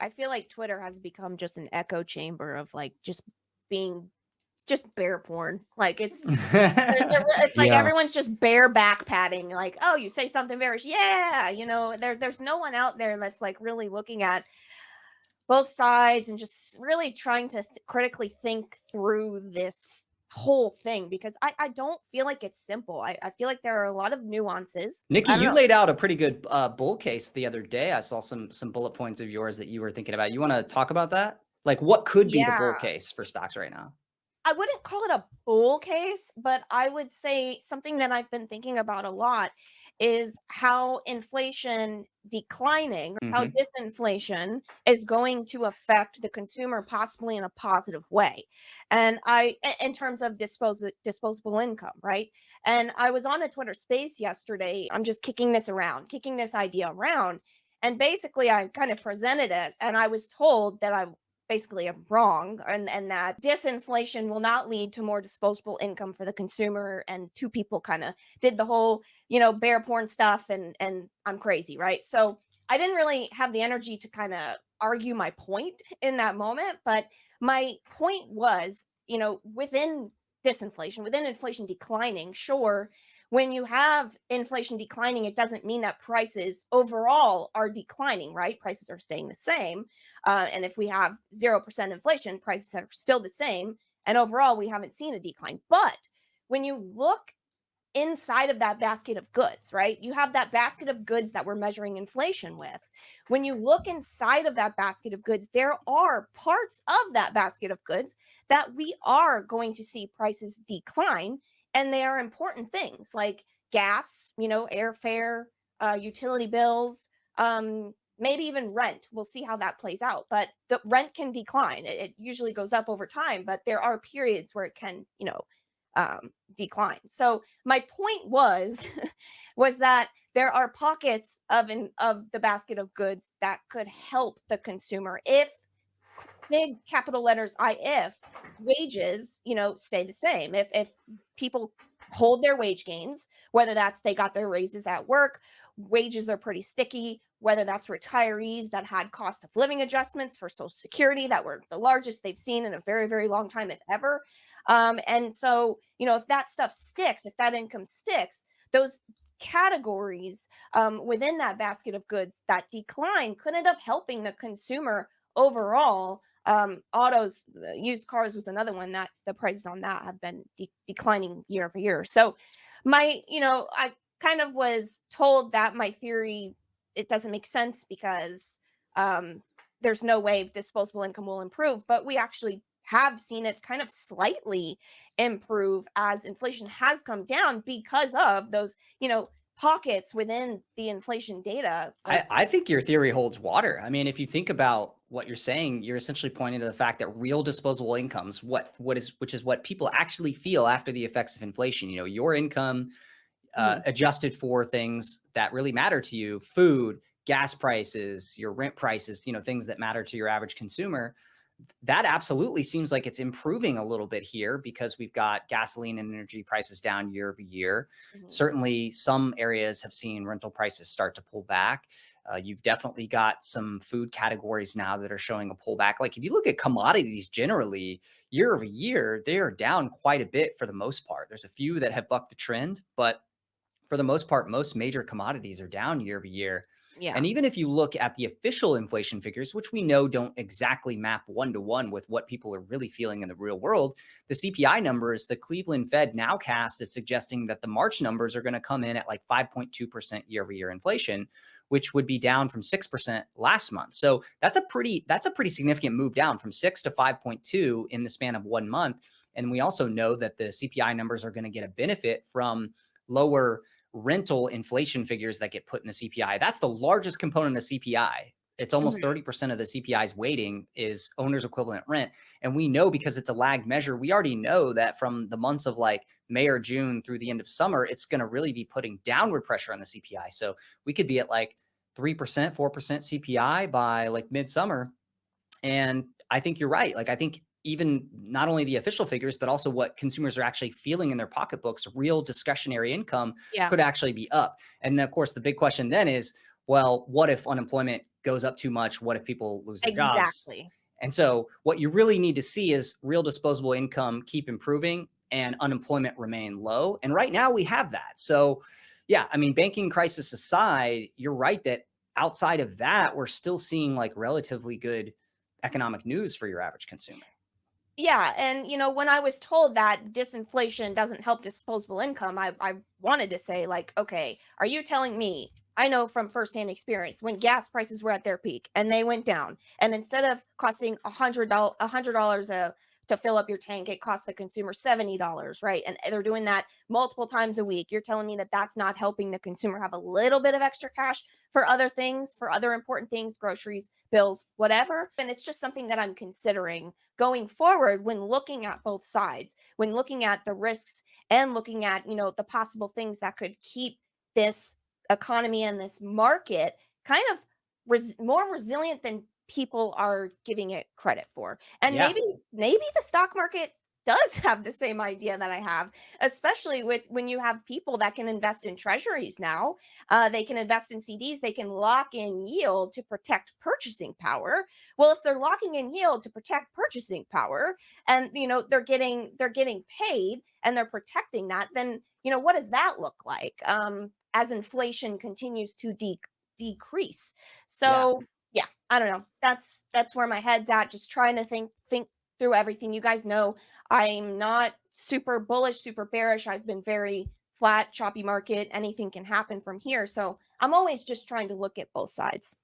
I feel like Twitter has become just an echo chamber of like just being just bear porn. Like it's like Yeah. everyone's just bear back patting. Like, oh, you say something bearish, yeah. There's no one out there that's like really looking at both sides and just really trying to critically think through this whole thing because I don't feel like it's simple. I feel like there are a lot of nuances. Nikki, I don't you know. laid out a pretty good bull case the other day. I saw some bullet points of yours that you were thinking about. You want to talk about that? Like what could be the Yeah. bull case for stocks right now? I wouldn't call it a bull case, but I would say something that I've been thinking about a lot is how inflation declining, or how Hmm. disinflation is going to affect the consumer possibly in a positive way. And in terms of disposable income, right? And I was on a Twitter space yesterday. I'm just kicking this idea around. And basically, I kind of presented it, and I was told that I basically am wrong, and that disinflation will not lead to more disposable income for the consumer, and two people kind of did the whole bear porn stuff, and I'm crazy, right? So I didn't really have the energy to kind of argue my point in that moment, but my point was, within disinflation, within inflation declining, sure, when you have inflation declining, it doesn't mean that prices overall are declining, right? Prices are staying the same. And if we have 0% inflation, prices are still the same. And overall, we haven't seen a decline. But when you look inside of that basket of goods, right? You have that basket of goods that we're measuring inflation with. When you look inside of that basket of goods, there are parts of that basket of goods that we are going to see prices decline. And they are important things like gas, airfare, utility bills, maybe even rent. We'll see how that plays out. But the rent can decline. It usually goes up over time, but there are periods where it can, decline. So my point was was that there are pockets of the basket of goods that could help the consumer if big capital letters if wages stay the same, if people hold their wage gains, whether that's they got their raises at work, wages are pretty sticky, whether that's retirees that had cost of living adjustments for social security that were the largest they've seen in a very, very long time, if ever. And so if that stuff sticks, if that income sticks, those categories within that basket of goods that decline could end up helping the consumer overall. Autos, used cars was another one that the prices on that have been declining year over year. So I kind of was told that my theory, it doesn't make sense because there's no way disposable income will improve, but we actually have seen it kind of slightly improve as inflation has come down because of those, pockets within the inflation data. Like, I think your theory holds water. I mean, if you think about what you're saying, you're essentially pointing to the fact that real disposable incomes, which is what people actually feel after the effects of inflation, your income mhm, adjusted for things that really matter to you, food, gas prices, your rent prices, things that matter to your average consumer. That absolutely seems like it's improving a little bit here because we've got gasoline and energy prices down year over year. mhm. Certainly, some areas have seen rental prices start to pull back. You've definitely got some food categories now that are showing a pullback. Like if you look at commodities generally, year over year, they are down quite a bit for the most part. There's a few that have bucked the trend, but for the most part, most major commodities are down year over year. Yeah. And even if you look at the official inflation figures, which we know don't exactly map one to one with what people are really feeling in the real world, the CPI numbers, the Cleveland Fed nowcast is suggesting that the March numbers are going to come in at like 5.2% year over year inflation, which would be down from 6% last month. So that's a pretty significant move down from 6 to 5.2 in the span of 1 month. And we also know that the CPI numbers are going to get a benefit from lower rental inflation figures that get put in the CPI. That's the largest component of CPI. It's almost Mhm. 30% of the CPI's weighting is owner's equivalent rent. And we know because it's a lagged measure, we already know that from the months of like May or June through the end of summer, it's going to really be putting downward pressure on the CPI. So we could be at like 3%, 4% CPI by like midsummer. And I think you're right. Like, I think even not only the official figures, but also what consumers are actually feeling in their pocketbooks, real discretionary income Yeah. could actually be up. And then, of course, the big question then is, well, what if unemployment goes up too much? What if people lose their jobs? Exactly. And so what you really need to see is real disposable income keep improving and unemployment remain low. And right now we have that. So yeah, I mean, banking crisis aside, you're right that outside of that, we're still seeing like relatively good economic news for your average consumer. Yeah, and when I was told that disinflation doesn't help disposable income, I wanted to say like, okay, are you telling me? I know from firsthand experience when gas prices were at their peak and they went down, and instead of costing $100 to fill up your tank, it cost the consumer $70, right? And they're doing that multiple times a week. You're telling me that that's not helping the consumer have a little bit of extra cash for other things, for other important things, groceries, bills, whatever. And it's just something that I'm considering going forward when looking at both sides, when looking at the risks and looking at, the possible things that could keep this economy and this market kind of more resilient than people are giving it credit for. And Yeah. maybe the stock market does have the same idea that I have, especially with when you have people that can invest in treasuries now. They can invest in CDs, they can lock in yield to protect purchasing power. Well, if they're locking in yield to protect purchasing power, and they're getting paid and they're protecting that, then what does that look like as inflation continues to decrease? Yeah. So yeah, I don't know. That's where my head's at. Just trying to think through everything. You guys know I'm not super bullish, super bearish. I've been very flat, choppy market. Anything can happen from here. So I'm always just trying to look at both sides.